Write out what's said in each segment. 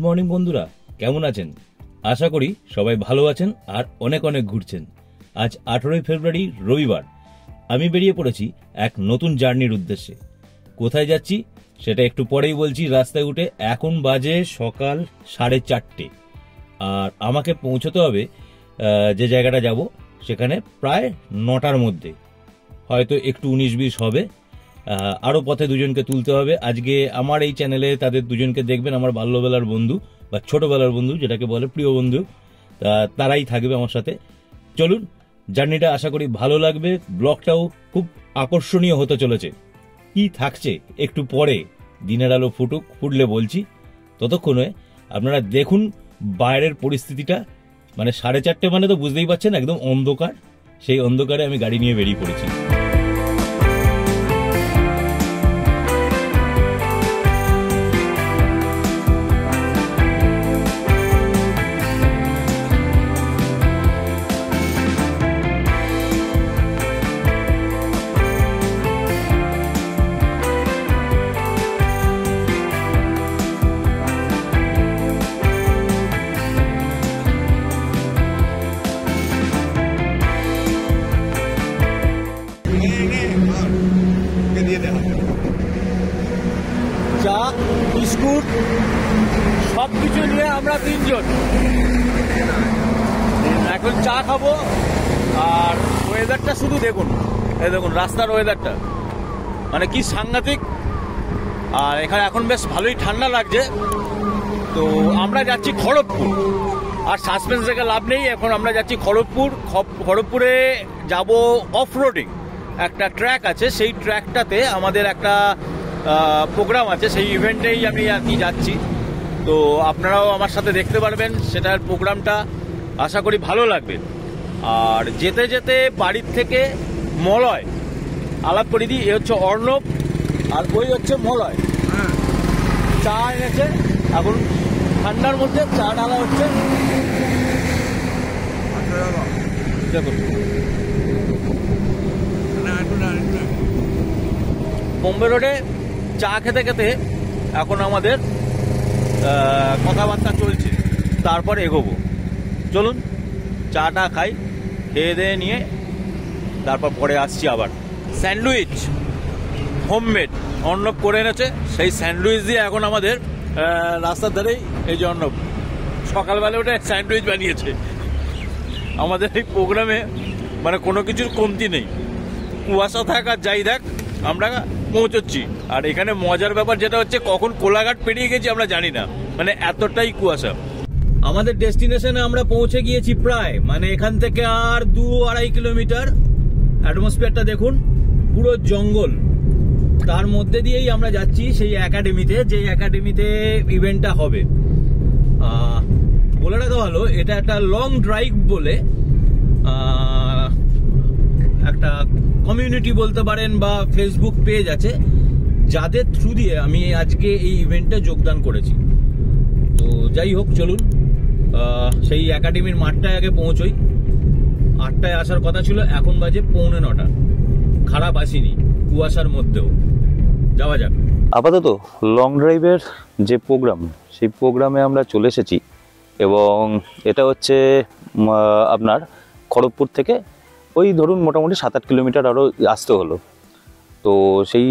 Morning বন্ধুরা, কেমন আছেন? আশা করি সবাই ভালো আছেন আর অনেক অনেক ঘুরছেন। আজ 18 ফেব্রুয়ারি রবিবার। আমি বেরিয়ে পড়েছি এক নতুন জার্নির উদ্দেশ্যে। কোথায় যাচ্ছি সেটা একটু পরেই বলছি। রাস্তায় উঠে এখন বাজে সকাল 4:30 আর আমাকে পৌঁছতে হবে যে জায়গাটা যাব সেখানে প্রায় 9টার মধ্যে, হয়তো একটু 19-20 হবে। আরও পথে দুজনকে তুলতে হবে। আজকে আমার এই চ্যানেলে তাদের দুজনকে দেখবেন, আমার বাল্যবেলার বন্ধু বা ছোটবেলার বন্ধু, যেটাকে বলে প্রিয় বন্ধু, তারাই থাকবে আমার সাথে। চলুন, জার্নিটা আশা করি ভালো লাগবে। ব্লগটাও খুব আকর্ষণীয় হতে চলেছে। কি থাকছে একটু পরে দিনের আলো ফুটলে বলছি। ততক্ষণে আপনারা দেখুন বাইরের পরিস্থিতিটা। মানে 4:30 মানে তো বুঝতেই পারছেন, একদম অন্ধকার। সেই অন্ধকারে আমি গাড়ি নিয়ে বেরিয়ে পড়েছি। চা বিস্কুট সবকিছু নিয়ে আমরা তিনজন এখন চা খাবো। আর ওয়েদারটা শুধু দেখুন, এই দেখুন রাস্তার ওয়েদারটা, মানে কি সাংঘাতিক। আর এখানে এখন বেশ ভালোই ঠান্ডা লাগছে। তো আমরা যাচ্ছি খড়গপুর। আর সাসপেন্স থেকে লাভ নেই, এখন আমরা যাচ্ছি খড়গপুর। খড়গপুরে যাব অফ রোডিং। একটা ট্র্যাক আছে, সেই ট্র্যাকটাতে আমাদের একটা প্রোগ্রাম আছে, সেই ইভেন্টেই আমি আর কি যাচ্ছি। তো আপনারাও আমার সাথে দেখতে পারবেন সেটার প্রোগ্রামটা, আশা করি ভালো লাগবে। আর যেতে যেতে বাড়ির থেকে মলয় আলাপ করে দিই। এ হচ্ছে অর্ণব আর ওই হচ্ছে মলয়। চা এনেছে, এখন ঠান্ডার মধ্যে চা ঢালা হচ্ছে। দেখুন বোম্বে রোডে চা খেতে খেতে এখন আমাদের কথাবার্তা চলছে, তারপর এগোবো। চলুন চাটা খাই, খেয়ে দিয়ে নিয়ে তারপর পরে আসছি আবার। স্যান্ডউইচ হোমমেড অর্ণব করে এনেছে, সেই স্যান্ডউইচ দিয়ে এখন আমাদের রাস্তার ধারেই এই যে অর্ণব সকালবেলা ওটা স্যান্ডউইচ বানিয়েছে। আমাদের এই প্রোগ্রামে মানে কোনো কিছুর কমতি নেই। কুয়াশা থাক আর যাই থাক, আমরা পৌঁছচ্ছি। আর এখানে মজার ব্যাপার যেটা হচ্ছে, কখন কোলাঘাট পেরিয়ে গেছি আমরা জানি না, মানে এতটাই কুয়াশা। আমাদের ডেস্টিনেশনে আমরা পৌঁছে গিয়েছি প্রায়, মানে এখান থেকে আর 2-2.5 কিলোমিটার। অ্যাটমসফিয়ারটা দেখুন, পুরো জঙ্গল। তার মধ্যে দিয়েই আমরা যাচ্ছি সেই একাডেমিতে, যে একাডেমিতে ইভেন্টটা হবে। বলে রাখা ভালো, এটা একটা লং ড্রাইভ বলে একটা কমিউনিটি বলতে পারেন বা ফেসবুক পেজ আছে, যাদের থ্রু দিয়ে আমি আজকে এই ইভেন্টে যোগদান করেছি। তো যাই হোক, চলুন সেই একাডেমির মাঠটায় আগে পৌঁছই। 8টায় আসার কথা ছিল, এখন বাজে 8:45। খারাপ আসিনি কুয়াশার মধ্যেও। যাওয়া যাক। আপাতত লং ড্রাইভের যে প্রোগ্রাম, সেই প্রোগ্রামে আমরা চলে এসেছি। এবং এটা হচ্ছে আপনার খড়গপুর থেকে ওই ধরুন মোটামুটি 7-8 কিলোমিটার আরও আসতে হলো। তো সেই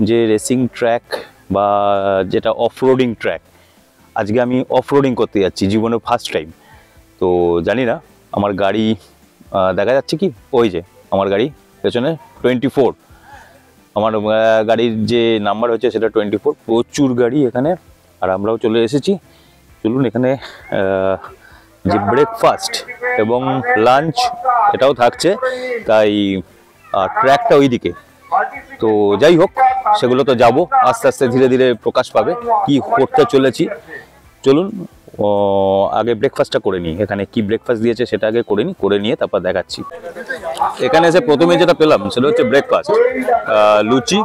যে রেসিং ট্র্যাক বা যেটা অফরোডিং ট্র্যাক, আজকে আমি অফরোডিং করতে যাচ্ছি, জীবনে ফার্স্ট টাইম। তো জানি না আমার গাড়ি দেখা যাচ্ছে কি, ওই যে আমার গাড়ি পেছনে 24, আমার গাড়ির যে নাম্বার হচ্ছে সেটা 24। প্রচুর গাড়ি এখানে, আর আমরাও চলে এসেছি। চলুন, এখানে যে ব্রেকফাস্ট এবং লাঞ্চ এটাও থাকছে, তাই ট্র্যাকটা ওইদিকে। তো যাই হোক, সেগুলো তো যাবো আস্তে আস্তে, ধীরে ধীরে প্রকাশ পাবে কি করতে চলেছি। চলুন আগে ব্রেকফাস্টটা করে নিই। এখানে কি ব্রেকফাস্ট দিয়েছে সেটা আগে করে নিয়ে তারপর দেখাচ্ছি। এখানে এসে প্রথমে যেটা পেলাম সেটা হচ্ছে ব্রেকফাস্ট, লুচি,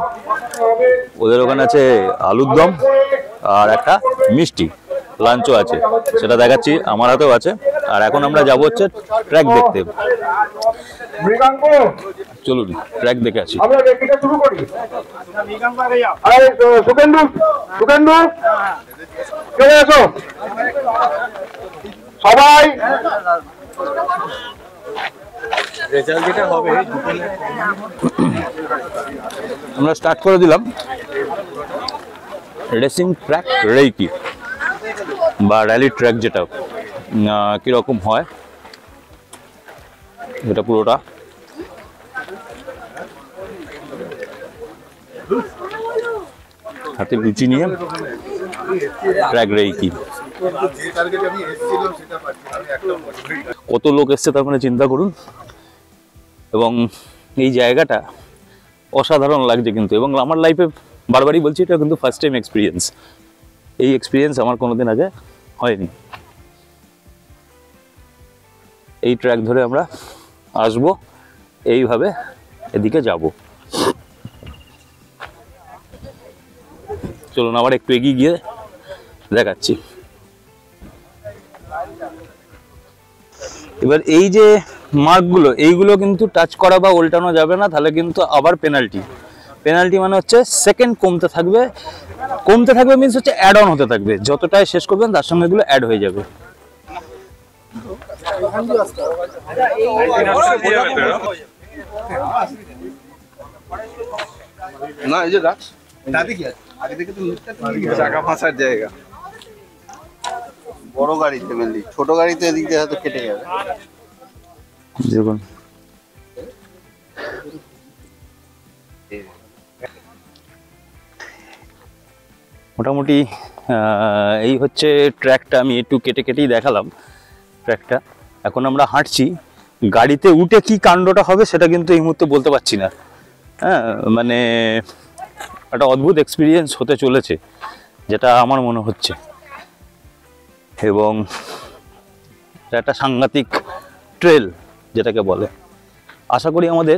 ওদের ওখানে আছে আলুর দম আর একটা মিষ্টি। লাঞ্চও আছে, সেটা দেখাচ্ছি, আমার হাতেও আছে। আর এখন আমরা যাবো হচ্ছে ট্র্যাক দেখতে। চলুন ট্র্যাক দেখে আসি। চলে আসো। সবাই আমরা স্টার্ট করে দিলাম রেসিং ট্র্যাক রেইকি বা র্যালি ট্র্যাক, যেটা কিরকম হয় এটা পুরোটা হাতে লুচি নিয়ে ট্র্যাক রেইকি। কত লোক এসছে তার মানে চিন্তা করুন। এবং এই জায়গাটা অসাধারণ লাগছে কিন্তু, এবং আমার লাইফে বারবারই বলছি এটা কিন্তু ফার্স্ট টাইম এক্সপিরিয়েন্স। এই এক্সপিরিয়েন্স আমার কোনোদিন আগে হয়নি। এই ট্র্যাক ধরে আমরা আসবো, এইভাবে এদিকে যাব। চলুন আবার একটু এগিয়ে গিয়ে দেখাচ্ছি। এবার এই যে মার্কগুলো, এইগুলো কিন্তু টাচ করা বা উল্টানো যাবে না, তাহলে কিন্তু আবার পেনাল্টি। পেনাল্টি মানে হচ্ছে সেকেন্ড কমতে থাকবে। কমতে থাকবে মিনস হচ্ছে অ্যাড অন হতে থাকবে, যতটাই শেষ করবেন তার সঙ্গে এগুলো অ্যাড হয়ে যাবে। না এই যে গাছ দাদি কি আছে আগে থেকে তো চাকা ফাঁসার জায়গা। বড় গাড়িতে মেনলি, ছোট গাড়িতে এদিক দিয়ে হয়তো কেটে যাবে। দেখুন মোটামুটি এই হচ্ছে ট্র্যাকটা। আমি একটু কেটে কেটেই দেখালাম ট্র্যাকটা। এখন আমরা হাঁটছি। গাড়িতে উঠে কি কাণ্ডটা হবে সেটা কিন্তু এই মুহূর্তে বলতে পারছি না। হ্যাঁ, মানে একটা অদ্ভুত এক্সপিরিয়েন্স হতে চলেছে যেটা আমার মনে হচ্ছে, এবং একটা সাংঘাতিক ট্রেল যেটাকে বলে। আশা করি আমাদের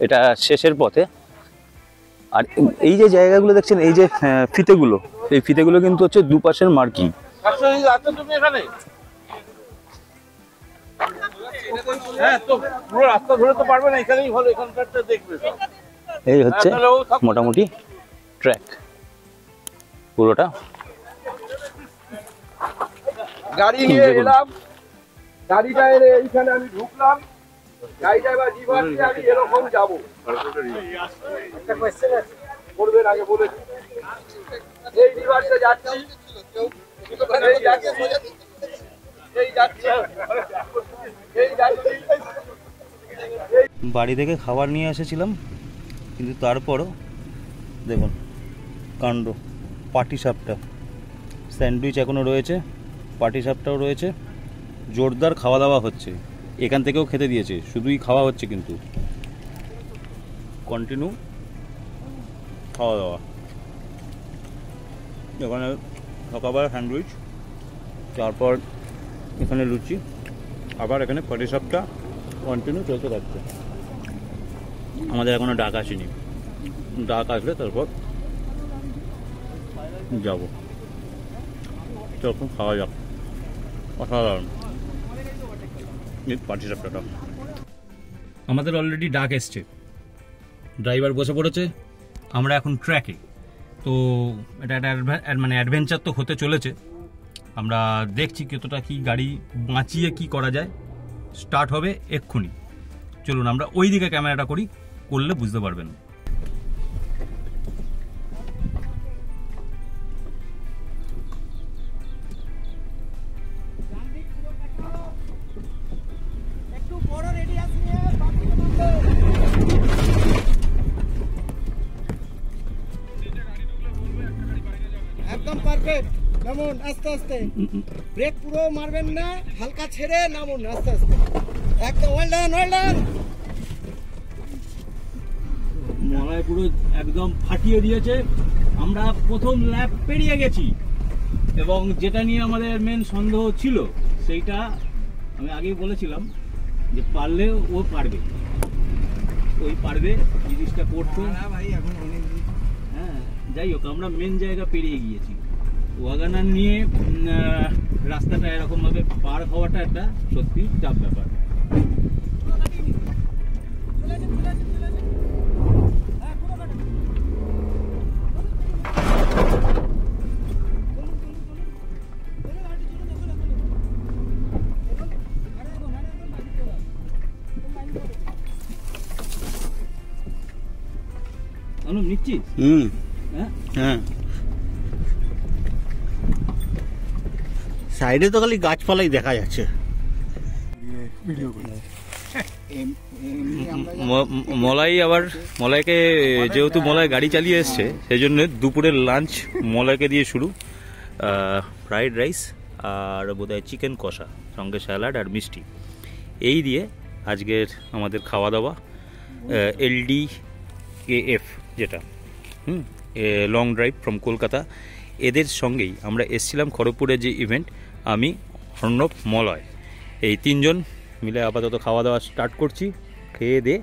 এটা শেষের পথে। আর এই যে জায়গাগুলো দেখছেন, এই যে ফিতেগুলো, এই ফিতেগুলো কিন্তু হচ্ছে দুপাশের মার্কিং। এই হচ্ছে মোটামুটি ট্র্যাক পুরোটা। গাড়ি নিয়ে এলাম, গাড়িটা এনে এইখানে আমি ঢুকলাম। গাড়িটা এবার রিভার্সে আমি এরকম যাবো। একটা কোয়েশ্চেন আছে করবেন আগে বলে দিই। এই রিভার্সে যাচ্ছি, এই যাচ্ছি, এই যাচ্ছি, এই যাচ্ছি। বাড়ি থেকে খাবার নিয়ে এসেছিলাম, কিন্তু তারপরও দেখুন কাণ্ড। পাটিসাপটা স্যান্ডউইচ এখনও রয়েছে, পাটিসাপটাও রয়েছে। জোরদার খাওয়া দাওয়া হচ্ছে। এখান থেকেও খেতে দিয়েছে, শুধুই খাওয়া হচ্ছে কিন্তু কন্টিনিউ খাওয়া দাওয়া। এখানে সকালবেলা স্যান্ডউইচ, তারপর এখানে লুচি, আবার এখানে পাটিসাপটা কন্টিনিউ চলতে থাকছে। আমাদের এখনো ডাক আসেনি, ডাক আসলে তারপর যাবো। তখন খাওয়া যাক, অসাধারণ পাটিসাপটা। আমাদের অলরেডি ডাক এসছে, ড্রাইভার বসে পড়েছে, আমরা এখন ট্র্যাকে। তো এটা একটা মানে অ্যাডভেঞ্চার তো হতে চলেছে। আমরা দেখছি কতটা কি গাড়ি বাঁচিয়ে কি করা যায়। স্টার্ট হবে এক্ষুনি। চলুন আমরা ওই দিকে ক্যামেরাটা করি, করলে বুঝতে পারবেন। একদম পারফেক্ট। নামুন আস্তে আস্তে, ব্রেক পুরো মারবেন না, হালকা ছেড়ে নামুন আস্তে আস্তে। একদম ওয়েল ডান, ওয়েল ডান। মলায় পুরো একদম ফাটিয়ে দিয়েছে। আমরা প্রথম ল্যাপ পেরিয়ে গেছি, এবং যেটা নিয়ে আমাদের মেন সন্দেহ ছিল সেইটা আমি আগেই বলেছিলাম যে পারলে ও পারবে, ওই পারবে জিনিসটা করতে। হ্যাঁ, যাই হোক আমরা মেন জায়গা পেরিয়ে গিয়েছি। ওয়াগানার নিয়ে রাস্তাটা এরকমভাবে পার হওয়াটা একটা সত্যি চাপ ব্যাপার। একদম নিচ্ছিস? হ্যাঁ, সাইডে তো খালি গাছপালাই দেখা যাচ্ছে। মলাইকে যেহেতু মলয় গাড়ি চালিয়ে এসছে সেই জন্য দুপুরের লাঞ্চ মলয়কে দিয়ে শুরু। ফ্রাইড রাইস আর বোধহয় চিকেন কষা, সঙ্গে স্যালাড আর মিষ্টি, এই দিয়ে আজকের আমাদের খাওয়া দাওয়া। LDKF যেটা লং ড্রাইভ ফ্রম কলকাতা, এদের সঙ্গেই আমরা এসছিলাম খড়গপুরের যে ইভেন্ট। আমি, অর্ণব, মলয়, এই তিনজন মিলে আপাতত খাওয়া দাওয়া স্টার্ট করছি। খেয়ে দিয়ে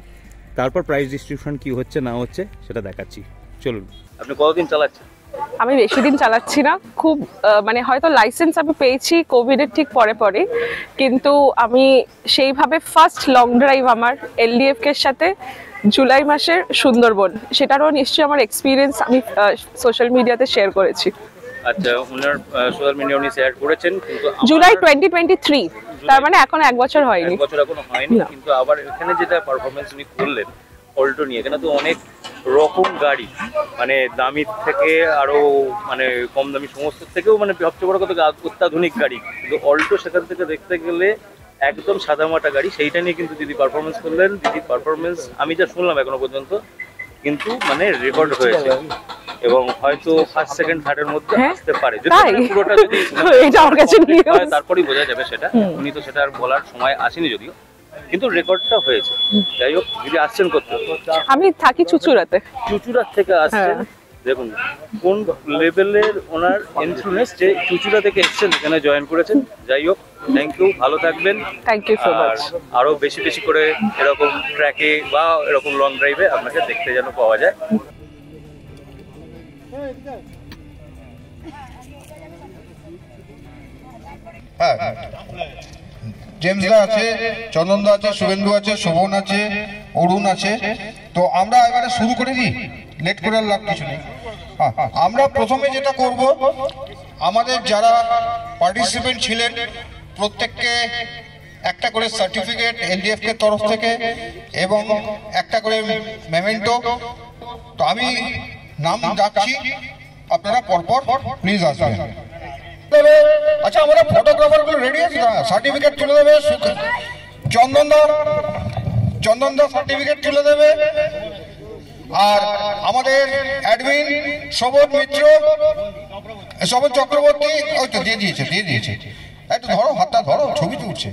তারপর প্রাইস ডিস্ট্রিবিউশন কি হচ্ছে না হচ্ছে সেটা দেখাচ্ছি। চলুন। আপনি কতদিন চালাচ্ছেন? আমি বেশি দিন চালাচ্ছি না, খুব মানে হয়তো লাইসেন্স আমি পেয়েছি কোভিডের ঠিক পরে, কিন্তু আমি সেইভাবে ফার্স্ট লং ড্রাইভ আমার LDF এর সাথে জুলাই মাসের সুন্দরবন, সেটারও নিশ্চয়ই আমার এক্সপিরিয়েন্স আমি সোশ্যাল মিডিয়াতে শেয়ার করেছি। আচ্ছা, ওনার সোশ্যাল মিডিয়া উনি শেয়ার করেছেন, কিন্তু জুলাই 2023, তার মানে এখন 1 বছর হয়নি। 1 বছর এখনো হয়নি, কিন্তু আবার এখানে যেটা পারফরমেন্স উনি করলেন অল্টো নিয়ে, এখানে তো অনেক রকম গাড়ি, মানে দামি থেকে আরো মানে কম দামি সমস্ত থেকেও মানে সবচেয়ে বড় কথা অত্যাধুনিক গাড়ি, কিন্তু অল্টো সেখান থেকে দেখতে গেলে একদম সাদামাটা গাড়ি, সেইটা নিয়ে কিন্তু দিদি পারফরমেন্স করলেন। দিদি পারফরমেন্স আমি যা শুনলাম এখনো পর্যন্ত কিন্তু মানে রেকর্ড হয়েছে, এবং হয়তো ফার্স্ট সেকেন্ড থার্ডের মধ্যে আসতে পারে, যদি পুরোটা যদি তারপরেই বোঝা যাবে সেটা। উনি তো সেটা আর বলার সময় আসেনি যদিও, কিন্তু রেকর্ডটা হয়েছে। যাই হোক, দিদি আসছেন করতে, আমি থাকি চুচুড়াতে। চুচুড়া থেকে আসছেন, দেখুন কোন লেভেলের ওনার ইনফ্লুয়েন্স, যে চুচুড়া থেকে এসছেন এখানে জয়েন করেছেন। যাই হোক, থ্যাংক ইউ, ভালো থাকবেন। Thank you so much. আরো বেশি বেশি করে এরকম ট্র্যাকে বা এরকম লং ড্রাইভে আপনাকে দেখতে যেন পাওয়া যায়। হ্যাঁ, জেমসদা আছে, চন্দনদা আছে, শুভেন্দু আছে, শোভন আছে, অরুণ আছে। তো আমরা এবারে শুরু করে দিই, লেট করার লাভ কিছু নেই। আমরা প্রথমে যেটা করব, আমাদের যারা পার্টিসিপেন্ট ছিলেন প্রত্যেককে একটা করে সার্টিফিকেট LDF এর তরফ থেকে এবং একটা করে মেমেন্টো। তো আমি নাম ডাকছি, আপনারা পরপর প্লিজ আসবেন। আচ্ছা, আমরা ফটোগ্রাফার গুলো রেডি আছি না? সার্টিফিকেট তুলে দেবে চন্দনদা সার্টিফিকেট তুলে দেবে। আর আমাদের অ্যাডমিন শোভন মিত্র, শোভন চক্রবর্তী, ওই তো দিয়ে দিয়েছে। একটু ধরো, হাতটা ধরো, ছবি তুলছে।